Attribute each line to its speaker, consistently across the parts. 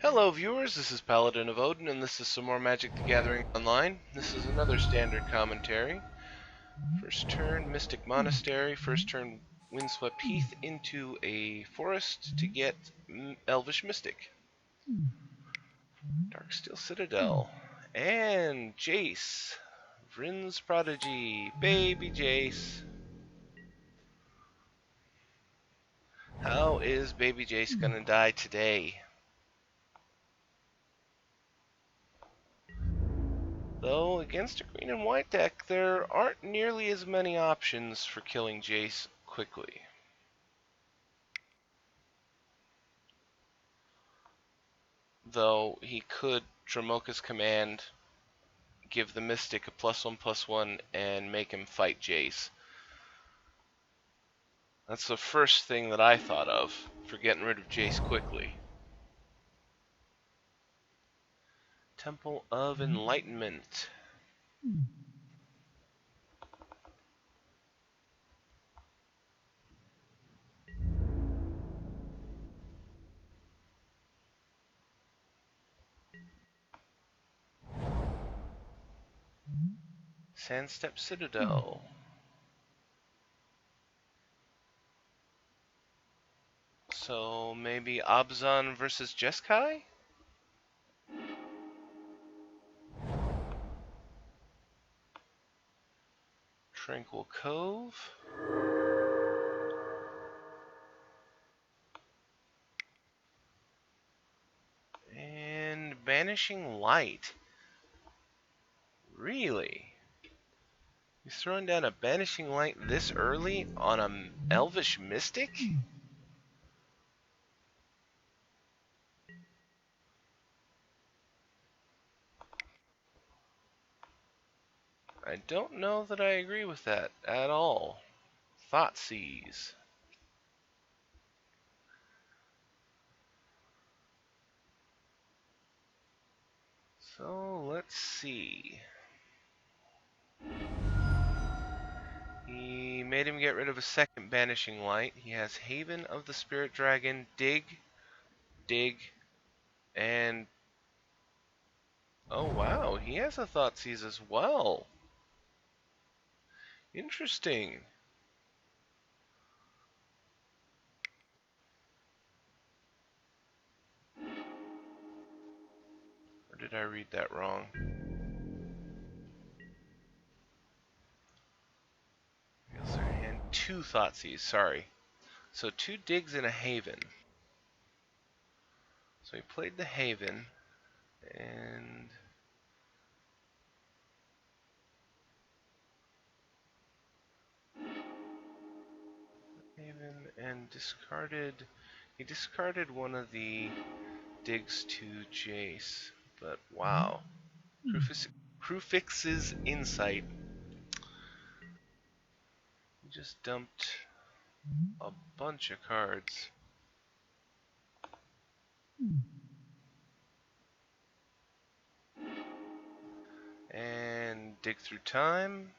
Speaker 1: Hello viewers, this is Paladin of Odin, and this is some more Magic the Gathering Online. This is another standard commentary. First turn, Mystic Monastery. First turn, Windswept Heath into a forest to get Elvish Mystic. Darksteel Citadel. And Jace. Vryn's Prodigy. Baby Jace. How is Baby Jace gonna die today? Though, against a green and white deck, there aren't nearly as many options for killing Jace quickly. Though, he could Dromoka's Command, give the Mystic a +1/+1, and make him fight Jace. That's the first thing that I thought of for getting rid of Jace quickly. Temple of Enlightenment. Sandstep Citadel. So maybe Abzan versus Jeskai? Tranquil Cove. And Banishing Light. Really? He's throwing down a Banishing Light this early on an Elvish Mystic? I don't know that I agree with that at all. Thoughtseize. So, let's see. He made him get rid of a second Banishing Light. He has Haven of the Spirit Dragon, Dig, and... oh wow, he has a Thoughtseize as well. Interesting. Or did I read that wrong? And two Thoughtseize, sorry. So 2 Digs and a Haven. So he played the Haven, and... Haven, and discarded... he discarded one of the Digs to Jace, but wow. Crufix's Insight. He just dumped a bunch of cards. And Dig Through Time.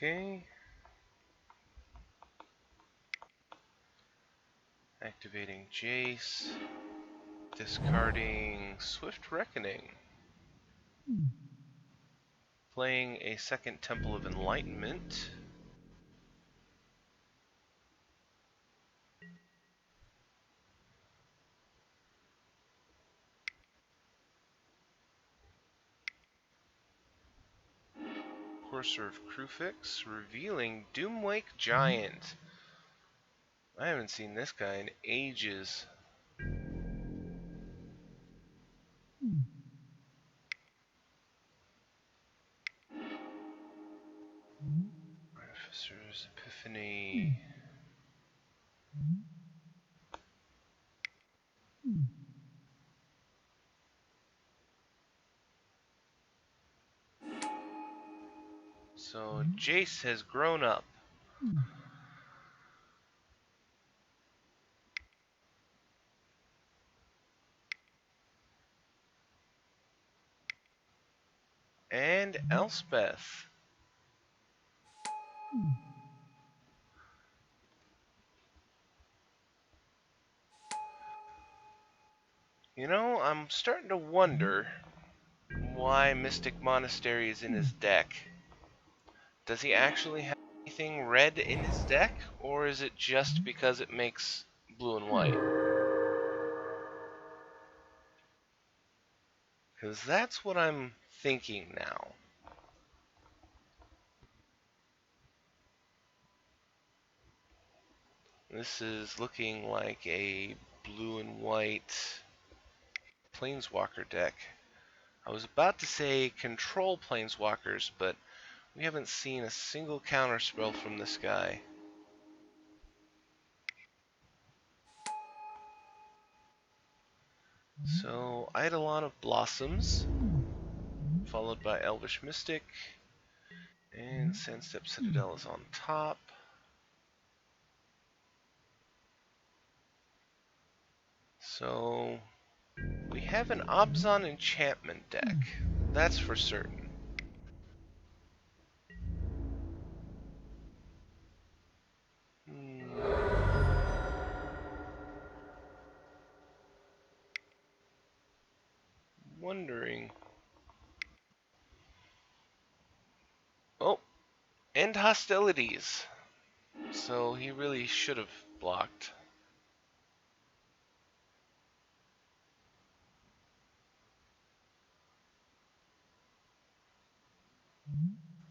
Speaker 1: Okay. Activating Jace. Discarding Swift Reckoning. Playing a second Temple of Enlightenment. Courser of Crufix. Revealing Doomwake Giant. I haven't seen this guy in ages. Artificer's Epiphany. So Jace has grown up. And Elspeth. You know, I'm starting to wonder why Mystic Monastery is in his deck. Does he actually have anything red in his deck, or is it just because it makes blue and white? Because that's what I'm thinking now. This is looking like a blue and white Planeswalker deck. I was about to say control Planeswalkers, but we haven't seen a single counterspell from this guy. So, Eidolon of Blossoms, followed by Elvish Mystic, and Sandstep Citadel is on top. So, we have an Abzan enchantment deck, that's for certain. Wondering. Oh, end hostilities. So he really should have blocked.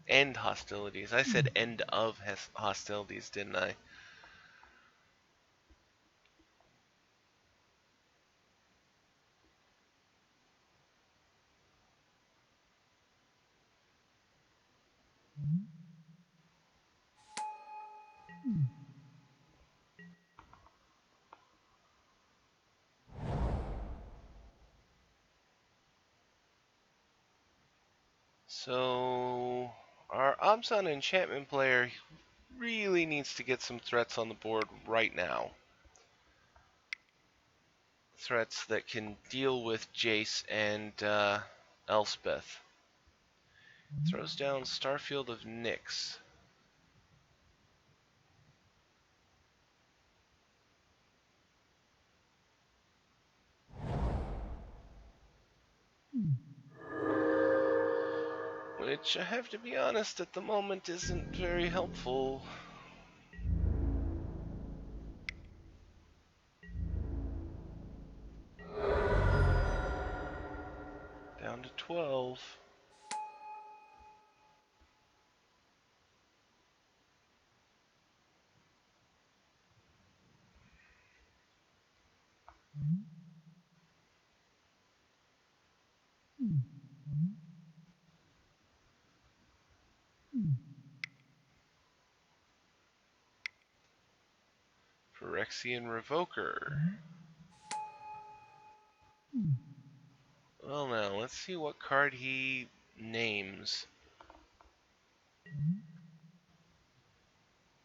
Speaker 1: End hostilities. I said end of hostilities, didn't I? So our Abzan enchantment player really needs to get some threats on the board right now. Threats that can deal with Jace and Elspeth. Throws down Starfield of Nyx. Which, I have to be honest, at the moment isn't very helpful. Down to 12. Phyrexian Revoker. Well, now, let's see what card he names.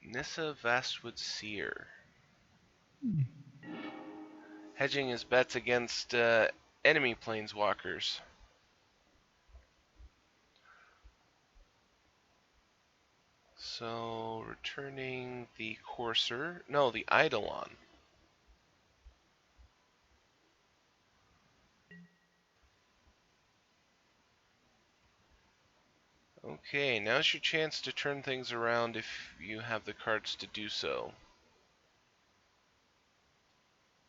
Speaker 1: Nissa Vastwood Seer. Hedging his bets against enemy planeswalkers. So, returning the Courser. No, the Eidolon. Okay, now's your chance to turn things around if you have the cards to do so.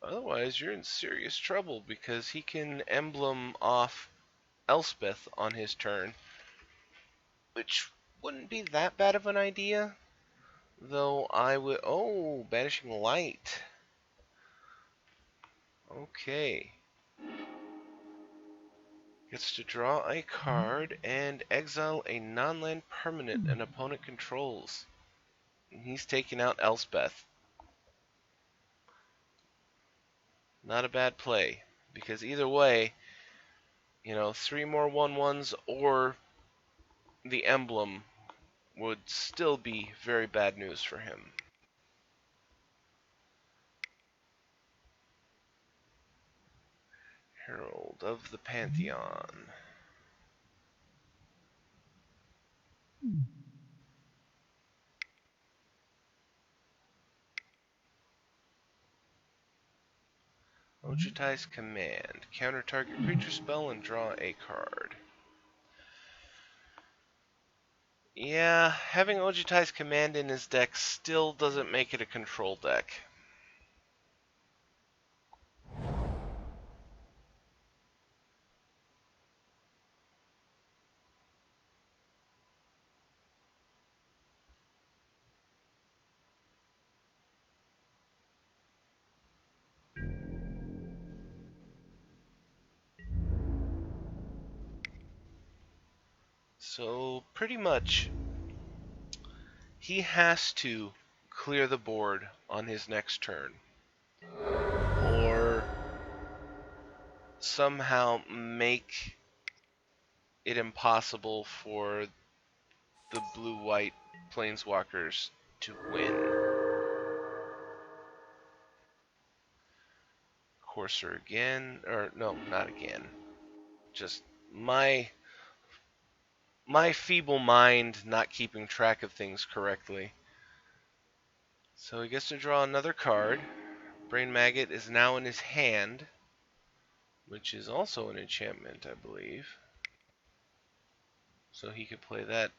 Speaker 1: Otherwise, you're in serious trouble because he can emblem off Elspeth on his turn, which wouldn't be that bad of an idea. Though I would... Oh, Banishing Light. Okay. Gets to draw a card and exile a non-land permanent an opponent controls. He's taking out Elspeth. Not a bad play, because either way, you know, 3 more 1/1s or the emblem would still be very bad news for him. Herald of the Pantheon. Ojutai's Command. Counter target creature spell and draw a card. Yeah, having Ojutai's Command in his deck still doesn't make it a control deck. So, pretty much, he has to clear the board on his next turn. Or somehow make it impossible for the blue-white Planeswalkers to win. Courser again, or no, not again. Just my feeble mind not keeping track of things correctly. So he gets to draw another card. Brain Maggot is now in his hand, which is also an enchantment, I believe. So he could play that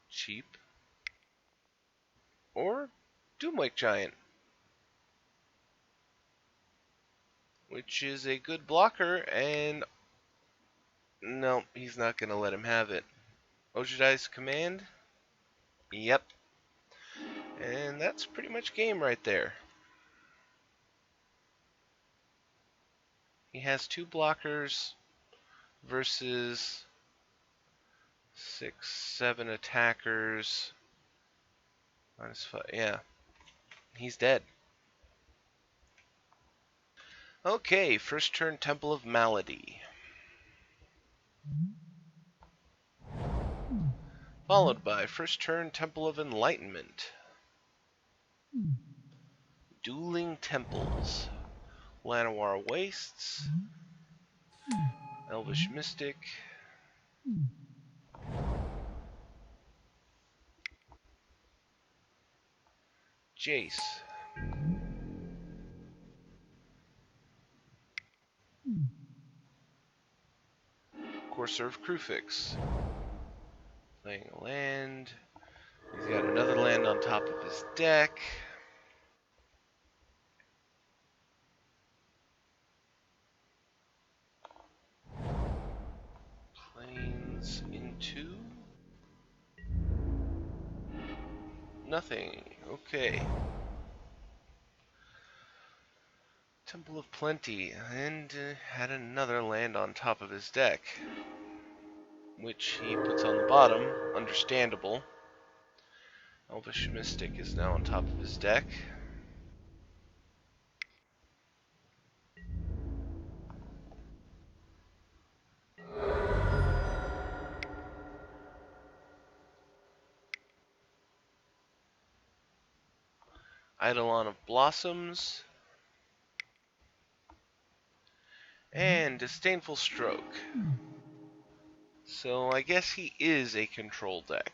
Speaker 1: cheap. Or Doomwake Giant, which is a good blocker, and no, he's not going to let him have it. Ojutai's Command? Yep. And that's pretty much game right there. He has 2 blockers versus 6, 7 attackers. -5. Yeah, he's dead. Okay, first turn Temple of Malady. Followed by first turn Temple of Enlightenment. Dueling Temples. Llanowar Wastes. Elvish Mystic. Jace. Courser of Kruphix. Playing a land. He's got another land on top of his deck. Planes into... nothing. Okay. Temple of Plenty, and had another land on top of his deck, which he puts on the bottom. Understandable. Elvish Mystic is now on top of his deck. Eidolon of Blossoms. And Disdainful Stroke. So I guess he is a control deck.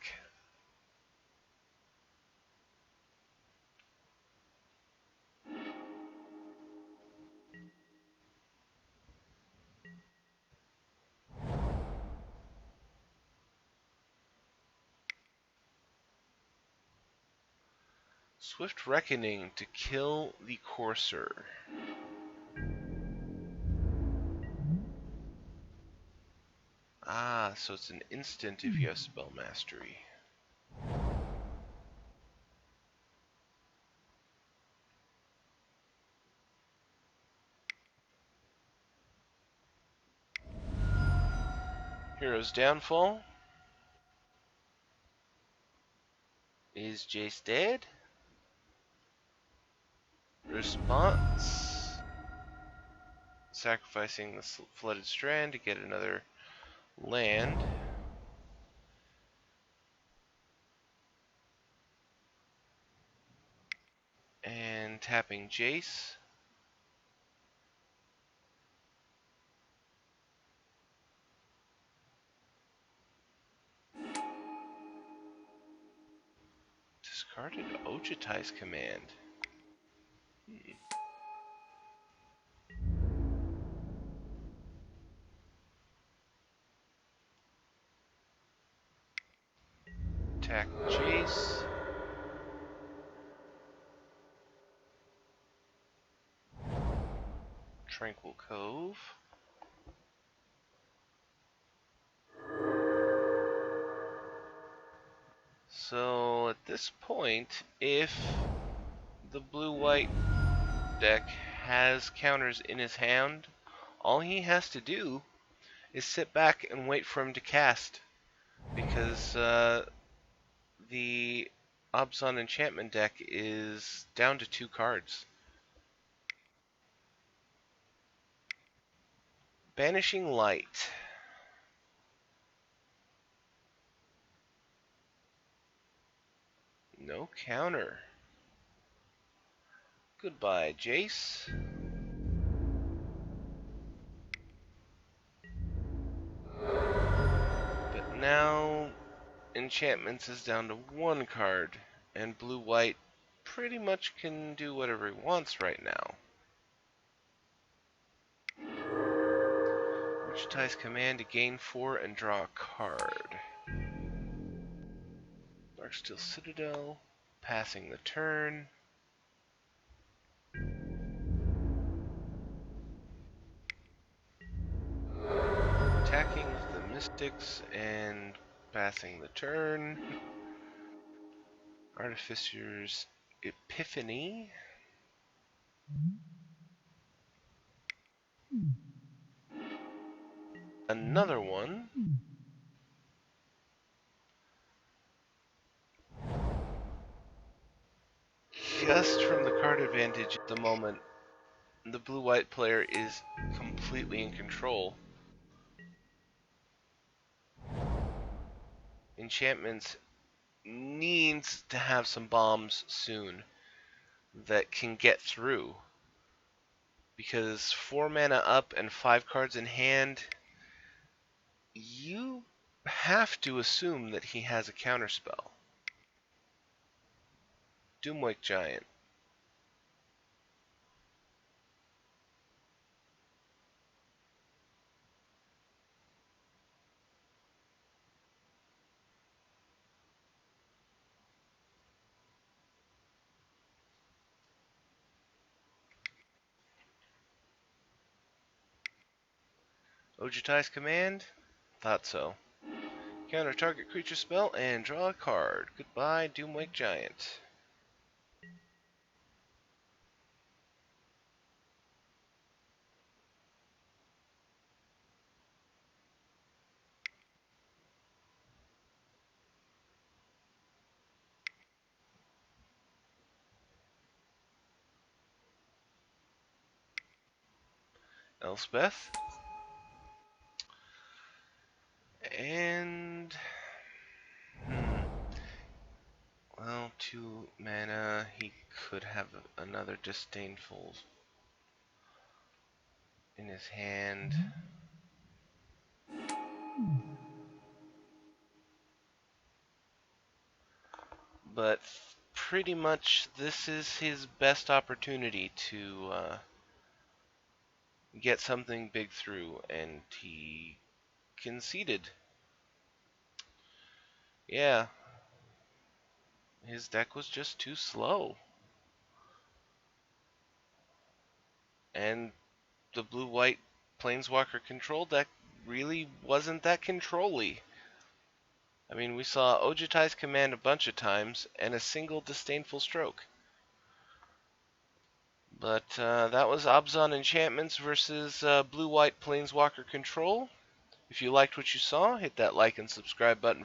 Speaker 1: Swift Reckoning to kill the Courser. Ah, so it's an instant if you have Spell Mastery. Hero's Downfall. Is Jace dead? Response. Sacrificing the Flooded Strand to get another land. And tapping Jace. discarded Ojutai's Command. Attack Jace. Tranquil Cove. So at this point, if the blue-white deck has counters in his hand, all he has to do is sit back and wait for him to cast, because the Abzan enchantment deck is down to 2 cards. Banishing Light. No counter. Goodbye, Jace. But now Enchantments is down to 1 card, and blue-white pretty much can do whatever he wants right now. Ojutai's Command to gain 4 and draw a card. Darksteel Citadel, passing the turn. Attacking with the Mystics and passing the turn. Artificer's Epiphany. Another one. Just from the card advantage at the moment, the blue-white player is completely in control. Enchantments needs to have some bombs soon that can get through, because 4 mana up and 5 cards in hand, you have to assume that he has a counterspell. Doomwake Giant. Ojutai's Command? Thought so. Counter target creature spell and draw a card. Goodbye, Doomwake Giant. Elspeth. And... well, 2 mana. He could have another Disdainful in his hand. But pretty much this is his best opportunity to get something big through, and he conceded. Yeah, his deck was just too slow. And the blue-white Planeswalker control deck really wasn't that control-y. I mean, we saw Ojutai's Command a bunch of times, and a single Disdainful Stroke. But that was Abzan Enchantments versus blue-white Planeswalker control. If you liked what you saw, hit that like and subscribe button